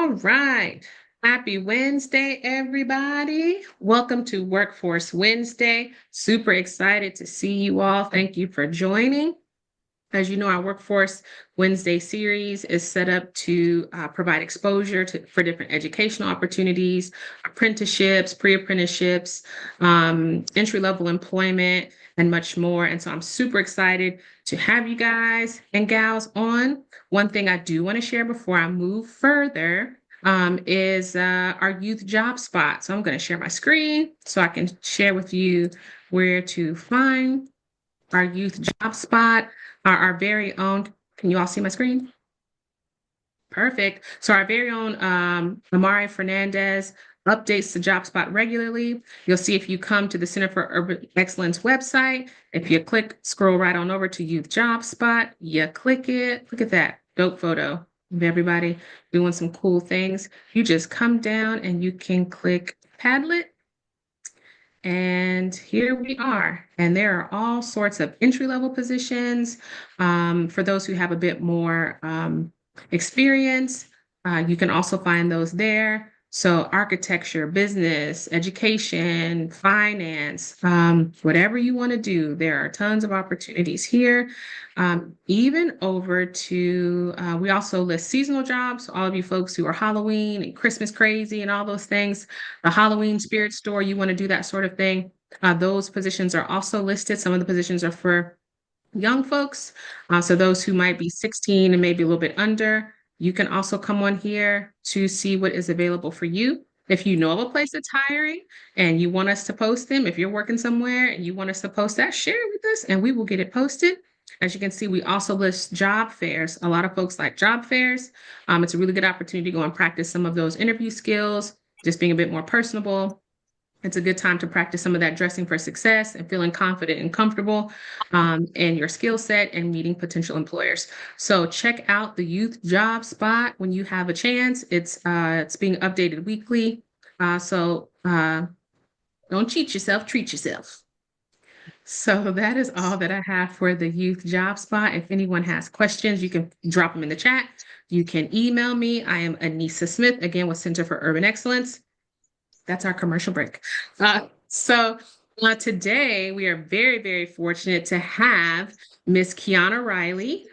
All right. Happy Wednesday, everybody. Welcome to Workforce Wednesday. Super excited to see you all. Thank you for joining. As you know, our Workforce Wednesday series is set up to provide exposure for different educational opportunities, apprenticeships, pre-apprenticeships, entry-level employment, and much more. And so I'm super excited to have you guys and gals on. One thing I do want to share before I move further is our youth job spot. So I'm going to share my screen so I can share with you where to find our youth job spot, our very own. Can you all see my screen? Perfect. So our very own Amari Fernandez updates the job spot regularly. You'll see if you come to the Center for Urban Excellence website, if you scroll right on over to Youth Job Spot, you click it. Look at that dope photo of everybody doing some cool things. You just come down and you can click Padlet. And here we are. And there are all sorts of entry-level positions. For those who have a bit more experience, you can also find those there. So architecture, business, education, finance, whatever you want to do, there are tons of opportunities here. Even over to, we also list seasonal jobs. All of you folks who are Halloween and Christmas crazy and all those things, the Halloween spirit store, you want to do that sort of thing. Those positions are also listed. Some of the positions are for young folks. So those who might be 16 and maybe a little bit under, you can also come on here to see what is available for you. If you know of a place that's hiring and you want us to post them, if you're working somewhere and you want us to post that, share it with us and we will get it posted. As you can see, we also list job fairs. A lot of folks like job fairs. It's a really good opportunity to go and practice some of those interview skills, just being a bit more personable. It's a good time to practice some of that dressing for success and feeling confident and comfortable in your skill set and meeting potential employers. So check out the youth job spot when you have a chance. It's being updated weekly. So don't cheat yourself, treat yourself. So that is all that I have for the youth job spot. If anyone has questions, you can drop them in the chat. You can email me. I am Anissa Smith, again, with Center for Urban Excellence. That's our commercial break. So today we are very, very fortunate to have Miss Qiana Riley.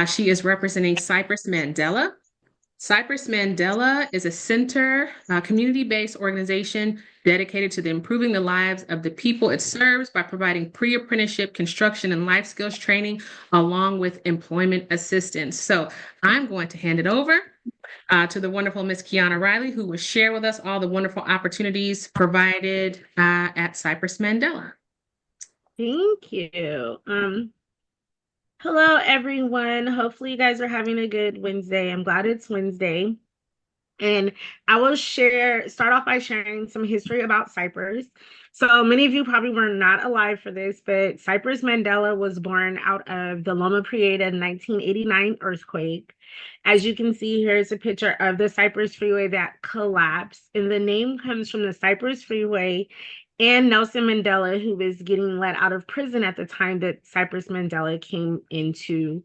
She is representing Cypress Mandela. Cypress Mandela is a center, community-based organization dedicated to improving the lives of the people it serves by providing pre-apprenticeship, construction, and life skills training, along with employment assistance. So I'm going to hand it over to the wonderful Miss Qiana Riley, who will share with us all the wonderful opportunities provided at Cypress Mandela. Thank you. Hello, everyone. Hopefully you guys are having a good Wednesday. I'm glad it's Wednesday. And I will start off by sharing some history about Cypress. So many of you probably were not alive for this, but Cypress Mandela was born out of the Loma Prieta 1989 earthquake. As you can see, here's a picture of the Cypress Freeway that collapsed. And the name comes from the Cypress Freeway and Nelson Mandela, who was getting let out of prison at the time that Cypress Mandela came into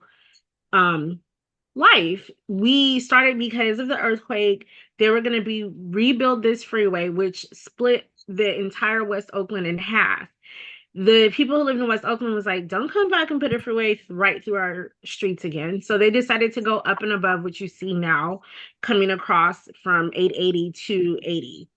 life. We started because of the earthquake. They were going to rebuild this freeway, which split the entire West Oakland in half. The people who lived in West Oakland was like, don't come back and put a freeway right through our streets again. So they decided to go up and above what you see now, coming across from 880 to 80.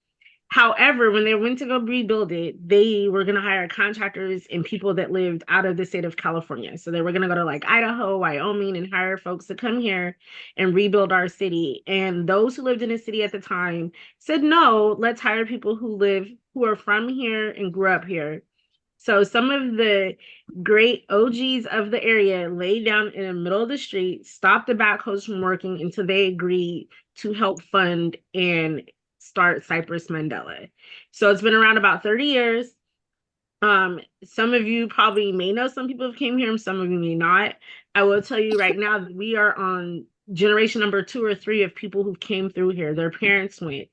However, when they went to go rebuild it, they were going to hire contractors and people that lived out of the state of California. So they were going to go to like Idaho, Wyoming, and hire folks to come here and rebuild our city. And those who lived in the city at the time said, no, let's hire people who are from here and grew up here. So some of the great OGs of the area laid down in the middle of the street, stopped the backhoes from working until they agreed to help fund and start Cypress Mandela. So it's been around about 30 years. Some of you probably may know some people who came here and some of you may not. I will tell you right now, we are on generation number 2 or 3 of people who came through here. Their parents went,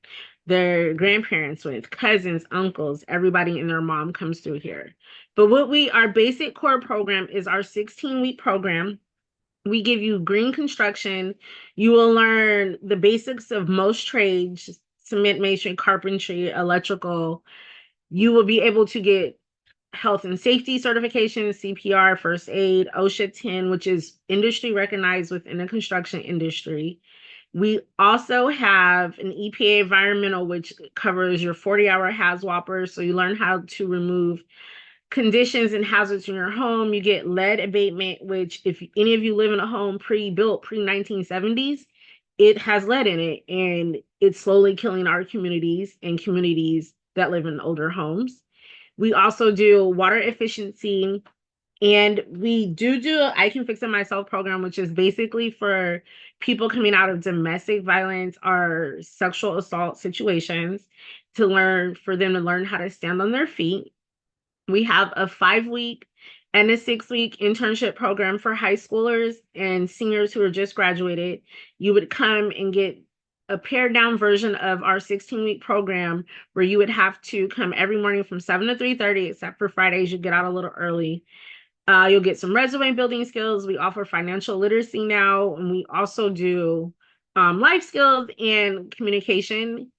their grandparents went, cousins, uncles, everybody and their mom comes through here. But our basic core program is our 16-week program. We give you green construction. You will learn the basics of most trades, cement, masonry, carpentry, electrical. You will be able to get health and safety certification, CPR, first aid, OSHA 10, which is industry recognized within the construction industry. We also have an EPA environmental, which covers your 40-hour HAZWOPers. So you learn how to remove conditions and hazards in your home. You get lead abatement, which if any of you live in a home pre-built, pre-1970s, it has lead in it, and it's slowly killing our communities and communities that live in older homes. We also do water efficiency, and we do a I Can Fix It Myself program, which is basically for people coming out of domestic violence or sexual assault situations for them to learn how to stand on their feet. We have a 5-week and a 6-week internship program for high schoolers and seniors who are just graduated. You would come and get a pared down version of our 16-week program where you would have to come every morning from 7 to 3:30, except for Fridays, you get out a little early. You'll get some resume building skills. We offer financial literacy now, and we also do life skills and communication,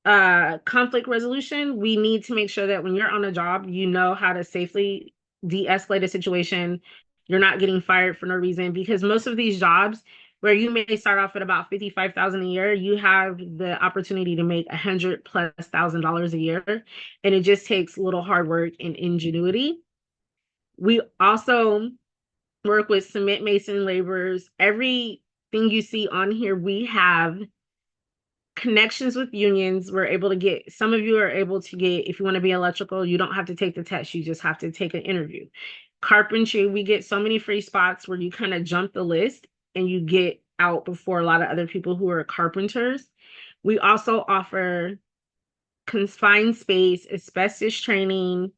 conflict resolution. We need to make sure that when you're on a job, you know how to safely de-escalate a situation. You're not getting fired for no reason, because most of these jobs where you may start off at about 55,000 a year, you have the opportunity to make $100,000+ a year, and it just takes a little hard work and ingenuity. We also work with cement mason laborers. Everything you see on here, we have connections with unions. We're able to get, some of you are able to get, if you want to be electrical, you don't have to take the test, you just have to take an interview. Carpentry, we get so many free spots where you kind of jump the list and you get out before a lot of other people who are carpenters. We also offer confined space, asbestos training,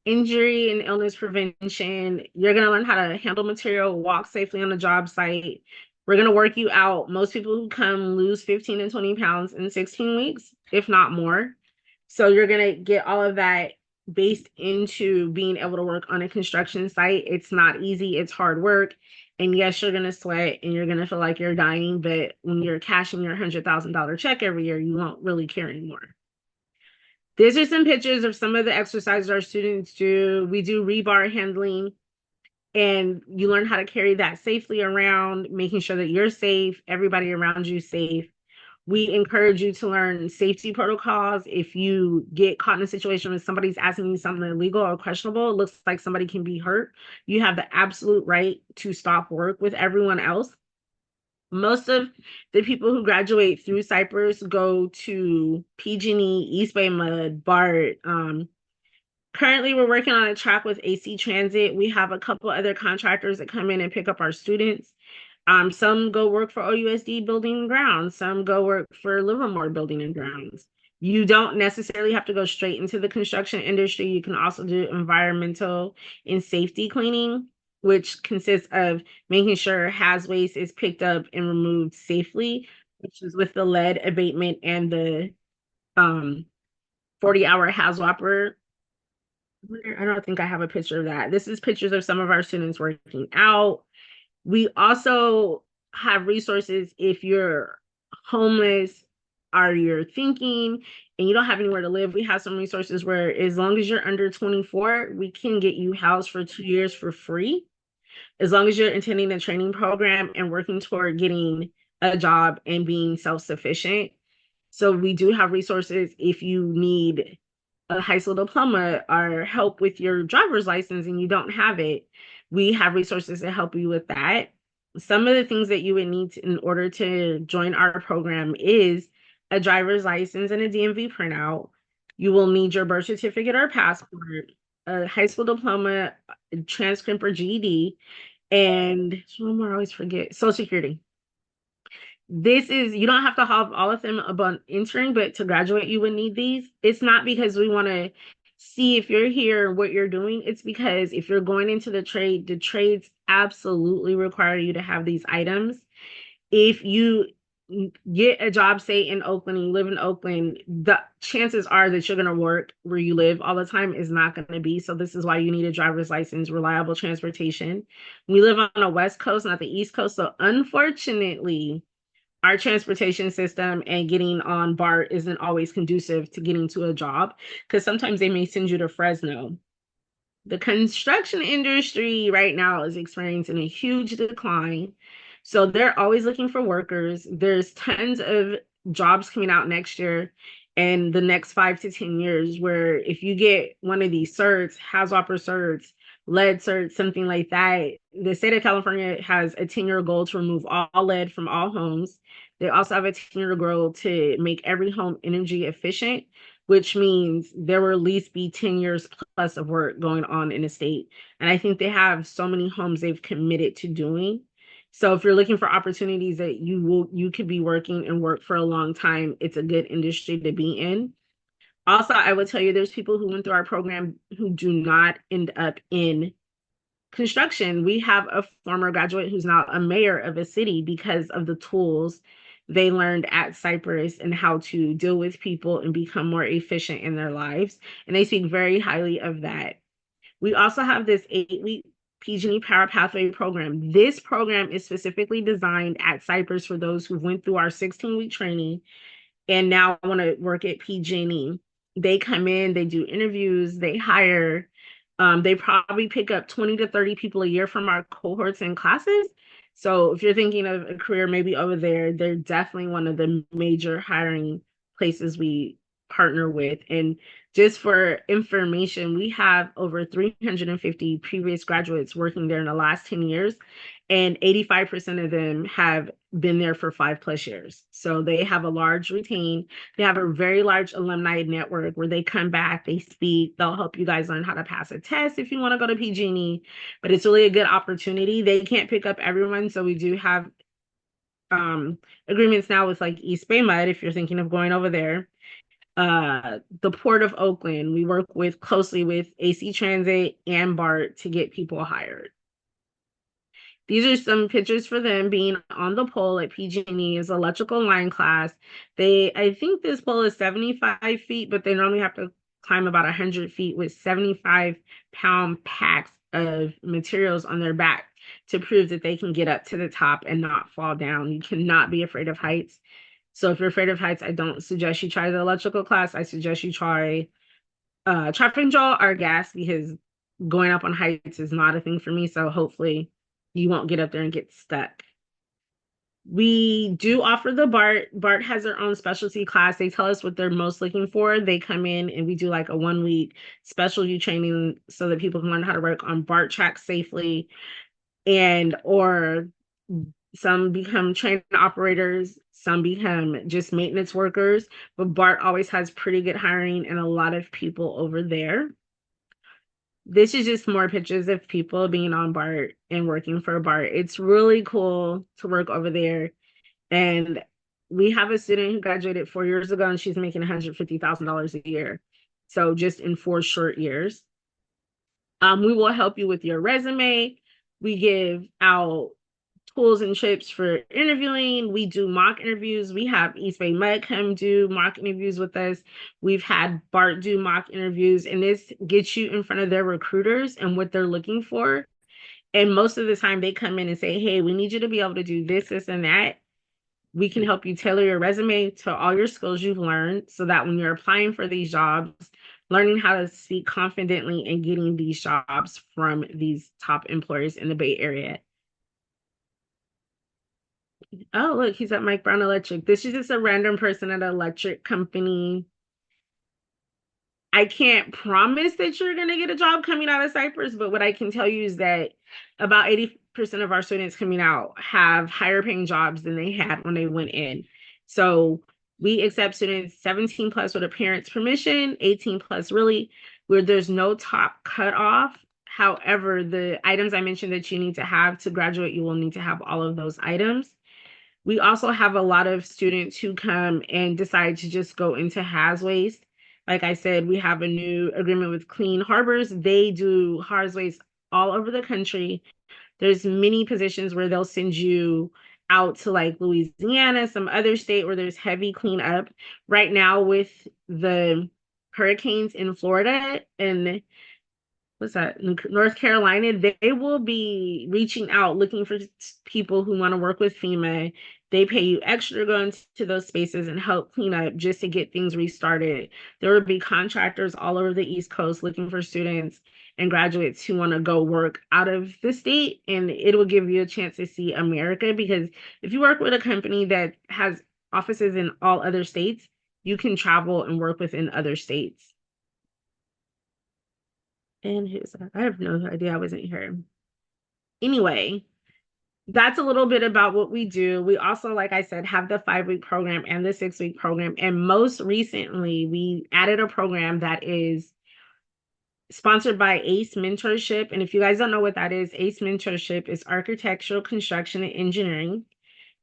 injury and illness prevention. You're going to learn how to handle material, walk safely on the job site. We're going to work you out. Most people who come lose 15 and 20 pounds in 16 weeks, if not more. So you're going to get all of that based into being able to work on a construction site. It's not easy. It's hard work. And yes, you're going to sweat and you're going to feel like you're dying. But when you're cashing your $100,000 check every year, you won't really care anymore. These are some pictures of some of the exercises our students do. We do rebar handling, and you learn how to carry that safely around, making sure that you're safe, everybody around you safe. We encourage you to learn safety protocols. If you get caught in a situation where somebody's asking you something illegal or questionable, it looks like somebody can be hurt, you have the absolute right to stop work with everyone else. Most of the people who graduate through Cypress go to PG&E, East Bay Mud, BART. Currently, we're working on a track with AC Transit. We have a couple other contractors that come in and pick up our students. Some go work for OUSD Building and Grounds. Some go work for Livermore Building and Grounds. You don't necessarily have to go straight into the construction industry. You can also do environmental and safety cleaning, which consists of making sure haz waste is picked up and removed safely, which is with the lead abatement and the 40-hour HAZWOPer. I don't think I have a picture of that. This is pictures of some of our students working out. We also have resources if you're homeless or you're thinking and you don't have anywhere to live. We have some resources where as long as you're under 24, we can get you housed for 2 years for free, as long as you're attending the training program and working toward getting a job and being self-sufficient. So we do have resources if you need a high school diploma or help with your driver's license and you don't have it. We have resources to help you with that. Some of the things that you would need in order to join our program is a driver's license and a DMV printout. You will need your birth certificate or passport, a high school diploma, a transcript or GED, and one more I always forget, Social Security. This is, you don't have to have all of them upon entering, but to graduate, you would need these. It's not because we want to see if you're here, what you're doing. It's because if you're going into the trades absolutely require you to have these items. If you get a job, say in Oakland, and you live in Oakland, the chances are that you're going to work where you live all the time is not going to be. So this is why you need a driver's license, reliable transportation. We live on the West Coast, not the East Coast. So unfortunately, our transportation system and getting on BART isn't always conducive to getting to a job, because sometimes they may send you to Fresno. The construction industry right now is experiencing a huge decline. So they're always looking for workers. There's tons of jobs coming out next year and the next 5 to 10 years, where if you get one of these certs, HAZOP certs, lead certs, something like that, the state of California has a 10-year goal to remove all lead from all homes. They also have a 10-year goal to make every home energy efficient, which means there will at least be 10 years plus of work going on in the state. And I think they have so many homes they've committed to doing. So if you're looking for opportunities that you could be working and work for a long time, it's a good industry to be in. Also, I would tell you there's people who went through our program who do not end up in construction. We have a former graduate who's now a mayor of a city because of the tools they learned at Cypress and how to deal with people and become more efficient in their lives. And they speak very highly of that. We also have this 8-week PG&E Power Pathway program. This program is specifically designed at Cypress for those who went through our 16-week training and now want to work at PG&E. They come in, they do interviews, they hire. They probably pick up 20 to 30 people a year from our cohorts and classes. So if you're thinking of a career maybe over there, they're definitely one of the major hiring places we partner with. And just for information, we have over 350 previous graduates working there in the last 10 years, and 85% of them have been there for 5+ years. So they have a large retain. They have a very large alumni network where they come back, they speak, they'll help you guys learn how to pass a test if you want to go to PG&E, but it's really a good opportunity. They can't pick up everyone, so we do have agreements now with like East Bay Mud if you're thinking of going over there. The Port of Oakland, we work with closely with AC Transit and BART to get people hired. These are some pictures for them being on the pole at PG&E's electrical line class. I think this pole is 75 feet, but they normally have to climb about 100 feet with 75-pound packs of materials on their back to prove that they can get up to the top and not fall down. You cannot be afraid of heights. So if you're afraid of heights, I don't suggest you try the electrical class. I suggest you try traffic control or gas, because going up on heights is not a thing for me. So hopefully you won't get up there and get stuck. We do offer the BART. BART has their own specialty class. They tell us what they're most looking for. They come in and we do like a 1-week specialty training so that people can learn how to work on BART tracks safely, and or some become train operators, some become just maintenance workers, but BART always has pretty good hiring and a lot of people over there. This is just more pictures of people being on BART and working for BART. It's really cool to work over there. And we have a student who graduated 4 years ago and she's making $150,000 a year. So just in 4 short years. We will help you with your resume. We give out tools and tips for interviewing. We do mock interviews. We have East Bay Mud come do mock interviews with us. We've had BART do mock interviews, and this gets you in front of their recruiters and what they're looking for. And most of the time they come in and say, hey, we need you to be able to do this, this, and that. We can help you tailor your resume to all your skills you've learned so that when you're applying for these jobs, learning how to speak confidently and getting these jobs from these top employers in the Bay Area. Oh, look, he's at Mike Brown Electric. This is just a random person at an electric company. I can't promise that you're going to get a job coming out of Cypress, but what I can tell you is that about 80% of our students coming out have higher paying jobs than they had when they went in. So we accept students 17 plus with a parent's permission, 18 plus really, where there's no top cutoff. However, the items I mentioned that you need to have to graduate, you will need to have all of those items. We also have a lot of students who come and decide to just go into haz waste. Like I said, we have a new agreement with Clean Harbors. They do haz waste all over the country. There's many positions where they'll send you out to like Louisiana, some other state where there's heavy cleanup. Right now with the hurricanes in Florida and what's that, North Carolina, they will be reaching out looking for people who want to work with FEMA. They pay you extra to go into those spaces and help clean up just to get things restarted. There will be contractors all over the East Coast looking for students and graduates who want to go work out of the state, and it will give you a chance to see America, because if you work with a company that has offices in all other states, you can travel and work within other states. And who's that? I have no idea. I wasn't here. Anyway, that's a little bit about what we do. We also, like I said, have the 5-week program and the 6-week program. And most recently, we added a program that is sponsored by ACE Mentorship. And if you guys don't know what that is, ACE Mentorship is architectural, construction, and engineering.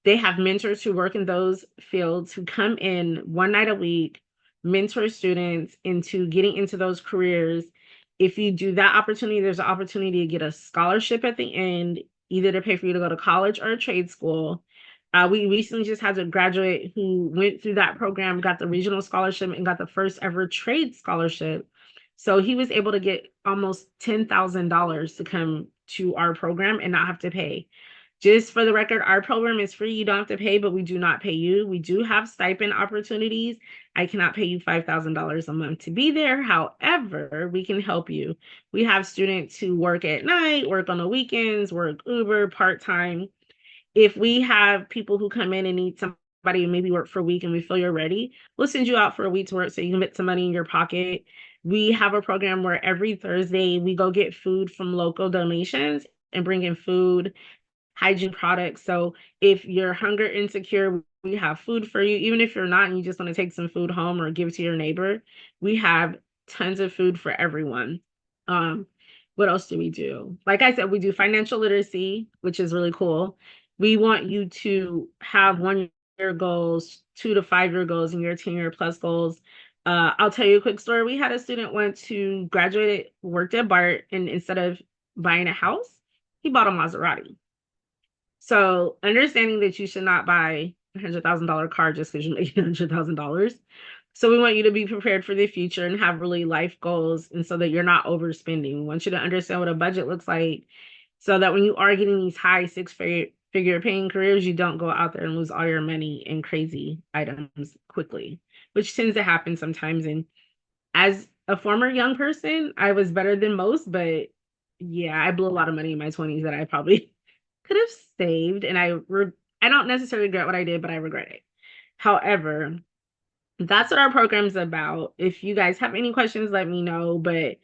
They have mentors who work in those fields who come in one night a week, mentor students into getting into those careers. If you do that opportunity, there's an opportunity to get a scholarship at the end, either to pay for you to go to college or a trade school. We recently just had a graduate who went through that program, got the regional scholarship, and got the first ever trade scholarship. So he was able to get almost $10,000 to come to our program and not have to pay. Just for the record, our program is free. You don't have to pay, but we do not pay you. We do have stipend opportunities. I cannot pay you $5,000 a month to be there. However, we can help you. We have students who work at night, work on the weekends, work Uber, part-time. If we have people who come in and need somebody who maybe work for a week and we feel you're ready, we'll send you out for a week's work so you can get some money in your pocket. We have a program where every Thursday we go get food from local donations and bring in food, hygiene products. So if you're hunger insecure, we have food for you. Even if you're not and you just want to take some food home or give to your neighbor, we have tons of food for everyone. What else do we do? Like I said, we do financial literacy, which is really cool. We want you to have 1-year goals, 2 to 5-year goals, and your 10-year plus goals. I'll tell you a quick story. We had a student once who graduated, worked at BART, and instead of buying a house, he bought a Maserati. So understanding that you should not buy a $100,000 car just because you're making $100,000. So we want you to be prepared for the future and have really life goals, and so that you're not overspending. We want you to understand what a budget looks like, so that when you are getting these high 6-figure paying careers, you don't go out there and lose all your money in crazy items quickly, which tends to happen sometimes. And as a former young person, I was better than most, but yeah, I blew a lot of money in my 20s that I probably could have saved, and I don't necessarily regret what I did, but I regret it. However, that's what our program's about. If you guys have any questions, let me know. But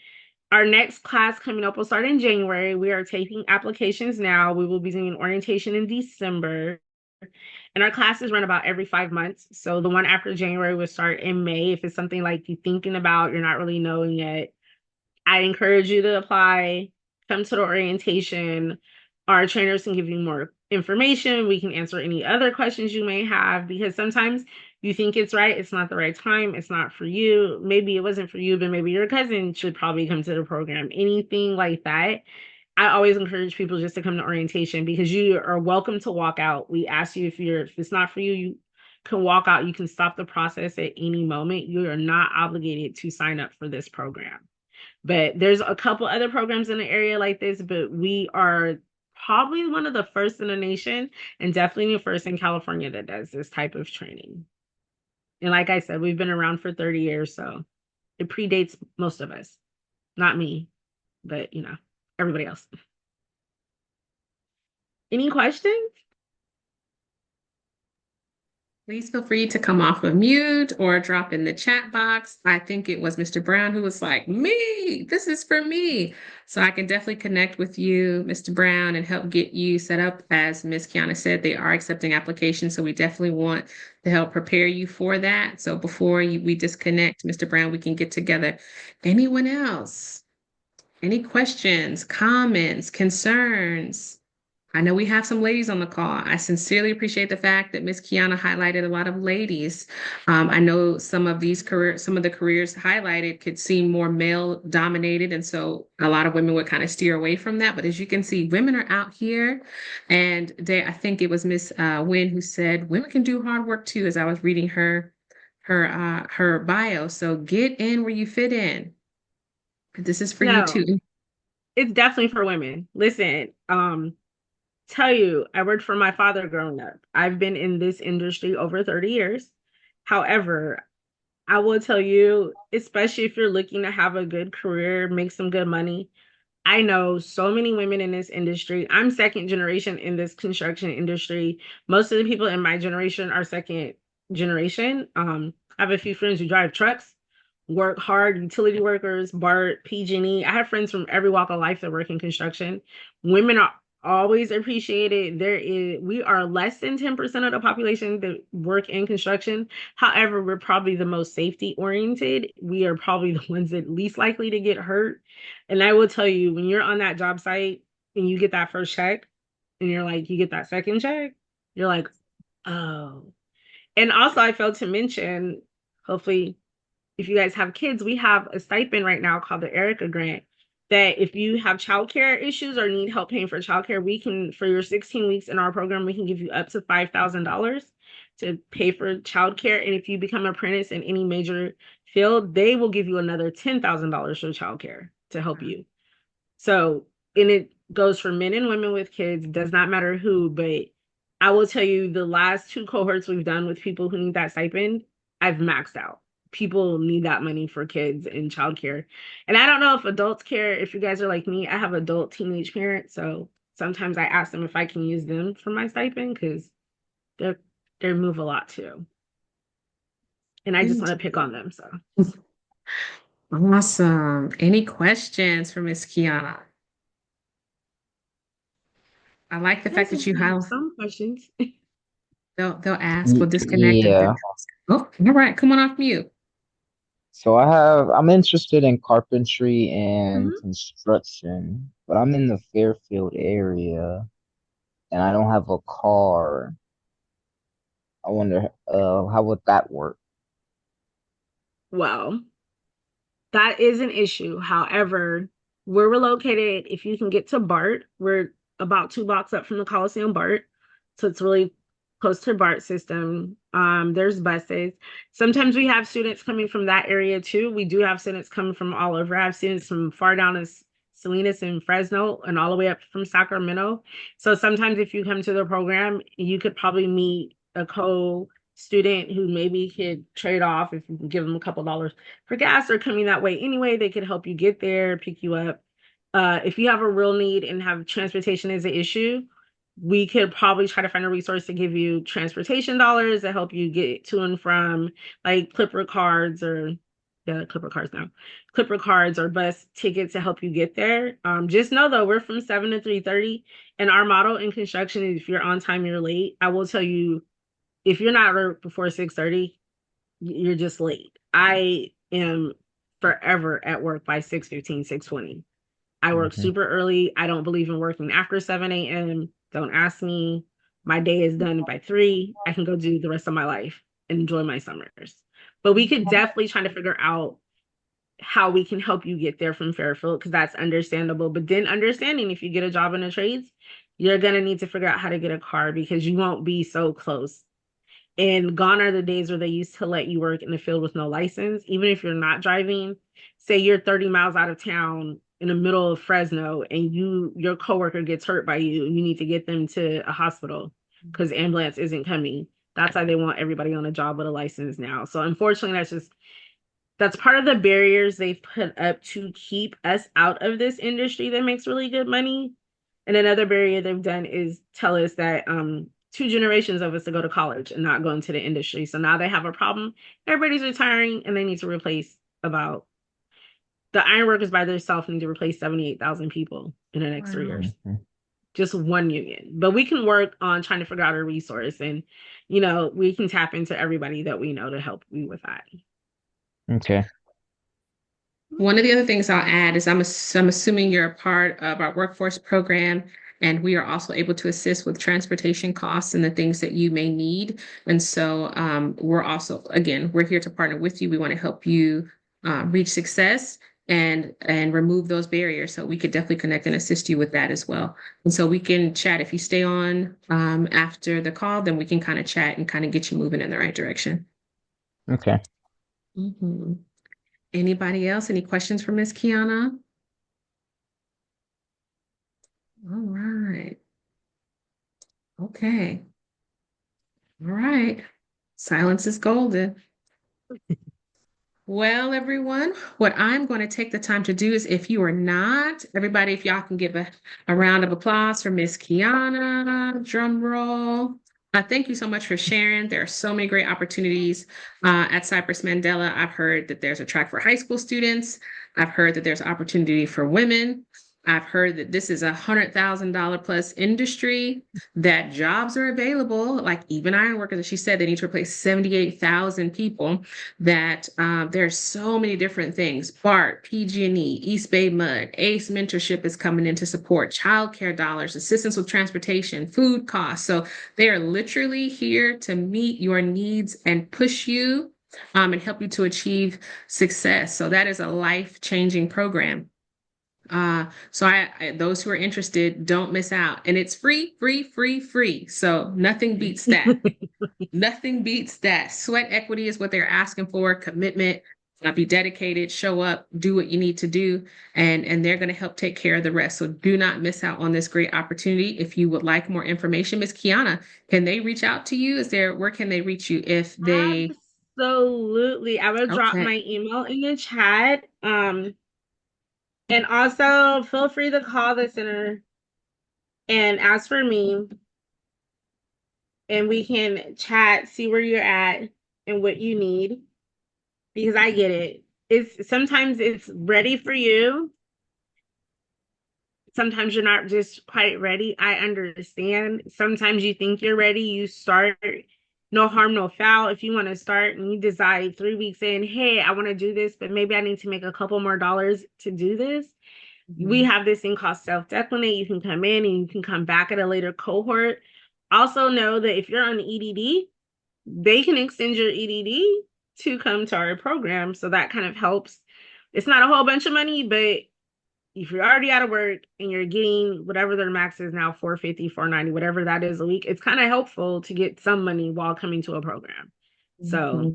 our next class coming up will start in January. We are taking applications now. We will be doing orientation in December. And our classes run about every 5 months. So the one after January will start in May. If it's something like you're thinking about, you're not really knowing yet, I encourage you to apply, come to the orientation. Our trainers can give you more information. We can answer any other questions you may have, because sometimes you think it's right, it's not the right time, it's not for you. Maybe it wasn't for you, but maybe your cousin should probably come to the program. Anything like that. I always encourage people just to come to orientation, because you are welcome to walk out. We ask you, if it's not for you, you can walk out. You can stop the process at any moment. You are not obligated to sign up for this program. But there's a couple other programs in the area like this, but we are probably one of the first in the nation, and definitely the first in California, that does this type of training. And like I said, we've been around for 30 years, so it predates most of us. Not me, but everybody else. Any questions? Please feel free to come off of mute or drop in the chat box. I think it was Mr. Brown who was like, me, this is for me. So I can definitely connect with you, Mr. Brown, and help get you set up. As Ms. Qiana said, they are accepting applications. So we definitely want to help prepare you for that. So before we disconnect, Mr. Brown, we can get together. Anyone else? Any questions, comments, concerns? I know we have some ladies on the call. I sincerely appreciate the fact that Miss Qiana highlighted a lot of ladies. I know some of the careers highlighted could seem more male dominated, and so a lot of women would kind of steer away from that. But as you can see, women are out here, and I think it was Miss Wynn who said women can do hard work too. As I was reading her bio, so get in where you fit in. This is for you No, too. it's definitely for women. Listen, tell you, I worked for my father growing up. I've been in this industry over 30 years. However, I will tell you, especially if you're looking to have a good career, make some good money, I know so many women in this industry. I'm second generation in this construction industry. Most of the people in my generation are second generation. I have a few friends who drive trucks, work hard, utility workers, BART, PG&E. I have friends from every walk of life that work in construction. Women are always appreciated. We are less than 10% of the population that work in construction. However, we're probably the most safety oriented. We are probably the ones that least likely to get hurt. And I will tell you, when you're on that job site and you get that first check and you're like, you get that second check, you're like, oh. And also, I failed to mention, hopefully, if you guys have kids, we have a stipend right now called the Erica Grant. That if you have childcare issues or need help paying for childcare, we can, for your 16 weeks in our program, we can give you up to $5,000 to pay for childcare. And if you become an apprentice in any major field, they will give you another $10,000 for childcare to help you. So, and it goes for men and women with kids, does not matter who, but I will tell you the last two cohorts we've done with people who need that stipend, I've maxed out. People need that money for kids and childcare. And I don't know if adults care. If you guys are like me, I have adult teenage parents. So sometimes I ask them if I can use them for my stipend because they're they move a lot too. And I just want to pick on them. So Awesome. Any questions for Miss Kiana? I like the I fact also that you have have some questions. they'll ask, we'll disconnect and then Yeah. ask. Oh, all right, come on off mute. So I'm interested in carpentry and Mhm. construction, but I'm in the Fairfield area and I don't have a car. I wonder, how would that work? Well, that is an issue. However, where we're located, if you can get to BART, we're about 2 blocks up from the Coliseum BART. So it's really close to BART system. There's buses. Sometimes we have students coming from that area too. We do have students coming from all over. I have students from far down as Salinas and Fresno and all the way up from Sacramento. So sometimes if you come to the program, you could probably meet a co-student who maybe could trade off if you can give them a couple dollars for gas or coming that way anyway. They could help you get there, pick you up. If you have a real need and have transportation as an issue, we could probably try to find a resource to give you transportation dollars to help you get to and from, like Clipper cards or Clipper cards now, Clipper cards or bus tickets to help you get there. Just know though, we're from 7 to 3:30, and our motto in construction is if you're on time, you're late. I will tell you, if you're not there before 6:30, you're just late. I am forever at work by 6:15, 6:20. I work Hmm. super early. I don't believe in working after 7 a.m. Don't ask me. My day is done by 3. I can go do the rest of my life and enjoy my summers. But we could definitely try to figure out how we can help you get there from Fairfield because that's understandable. But then understanding if you get a job in the trades, you're going to need to figure out how to get a car because you won't be so close. And gone are the days where they used to let you work in the field with no license, even if you're not driving. Say you're 30 miles out of town in the middle of Fresno and your coworker gets hurt by you, and you need to get them to a hospital because ambulance isn't coming. That's why they want everybody on a job with a license now. So unfortunately, that's part of the barriers they've put up to keep us out of this industry that makes really good money. And another barrier they've done is tell us that 2 generations of us to go to college and not go into the industry. So now they have a problem. Everybody's retiring and they need to replace about the ironworkers by themselves need to replace 78,000 people in the next 3 years. Hmm. Just one union. But we can work on trying to figure out a resource and we can tap into everybody that we know to help you with that. Okay. One of the other things I'll add is I'm assuming you're a part of our workforce program, And we are also able to assist with transportation costs and the things that you may need. And so we're also, again, we're here to partner with you. We want to help you reach success and remove those barriers. So we could definitely connect and assist you with that as well. And so we can chat. If you stay on after the call, then we can kind of chat and kind of get you moving in the right direction. Okay. Mhm. Anybody else? Any questions for Miss Qiana? All right. Okay. All right. Silence is golden. Well, everyone, what I'm going to take the time to do is if you are not, everybody, if y'all can give a round of applause for Miss Qiana, drum roll. Thank you so much for sharing. There are so many great opportunities at Cypress Mandela. I've heard that there's a track for high school students. I've heard that there's opportunity for women. I've heard that this is $100,000 plus industry, that jobs are available, like even iron workers, as she said, they need to replace 78,000 people, that there's so many different things. BART, PG&E, East Bay Mud, ACE mentorship is coming in to support childcare dollars, assistance with transportation, food costs. So they are literally here to meet your needs and push you and help you to achieve success. So that is a life-changing program. So those who are interested, don't miss out. And it's free, free, free, free. So nothing beats that. Nothing beats that. Sweat equity is what they're asking for, commitment, be dedicated, show up, do what you need to do, and they're going to help take care of the rest. So do not miss out on this great opportunity. If you would like more information, Miss Qiana, can they reach out to you? Where can they reach you if they? Absolutely. I will drop Okay. my email in the chat. And also feel free to call the center and ask for me, and we can chat, see where you're at and what you need, because I get it. Sometimes it's ready for you. Sometimes you're not just quite ready. I understand. Sometimes you think you're ready, you start, no harm, no foul. If you want to start and you decide 3 weeks in, hey, I want to do this, but maybe I need to make a couple more dollars to do this. We have this thing called self-declinate. You can come in and you can come back at a later cohort. Also know that if you're on EDD, they can extend your EDD to come to our program. So that kind of helps. It's not a whole bunch of money, but if you're already out of work and you're getting whatever their max is now, 450, 490, whatever that is a week, it's kind of helpful to get some money while coming to a program. So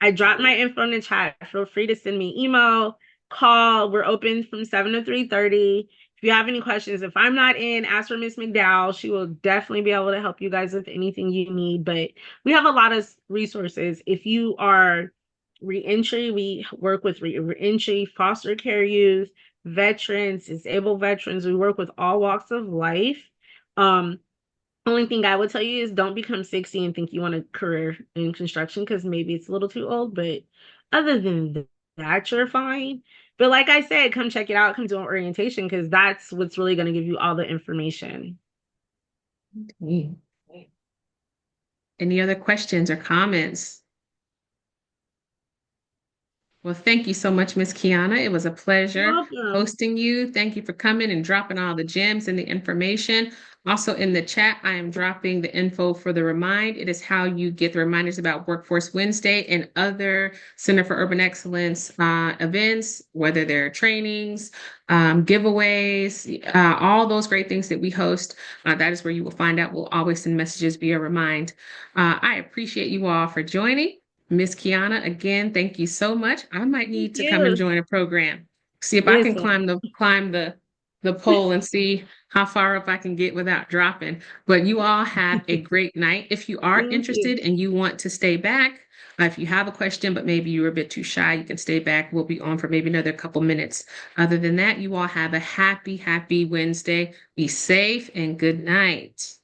I dropped my info in the chat. Feel free to send me email, call. We're open from 7 to 3:30. If you have any questions, if I'm not in, ask for Miss McDowell. She will definitely be able to help you guys with anything you need. But we have a lot of resources. If you are reentry, we work with reentry, foster care youth, veterans, disabled veterans. We work with all walks of life. Only thing I would tell you is don't become 60 and think you want a career in construction, because maybe it's a little too old. But other than that, you're fine. But like I said, come check it out. Come do an orientation, because that's what's really going to give you all the information. Okay. Any other questions or comments? Well, thank you so much, Miss Qiana. It was a pleasure Welcome. hosting you. Thank you for coming and dropping all the gems and the information. Also in the chat, I am dropping the info for the Remind. It is how you get the reminders about Workforce Wednesday and other Center for Urban Excellence events, whether they're trainings, giveaways, all those great things that we host. That is where you will find out. We'll always send messages via Remind. I appreciate you all for joining. Miss Qiana, again, thank you so much. I might need to come and join a program. See if I can climb the pole and see how far up I can get without dropping. But you all have a great night. If you are interested and you want to stay back, if you have a question, but maybe you're a bit too shy, you can stay back. We'll be on for maybe another couple minutes. Other than that, you all have a happy, happy Wednesday. Be safe and good night.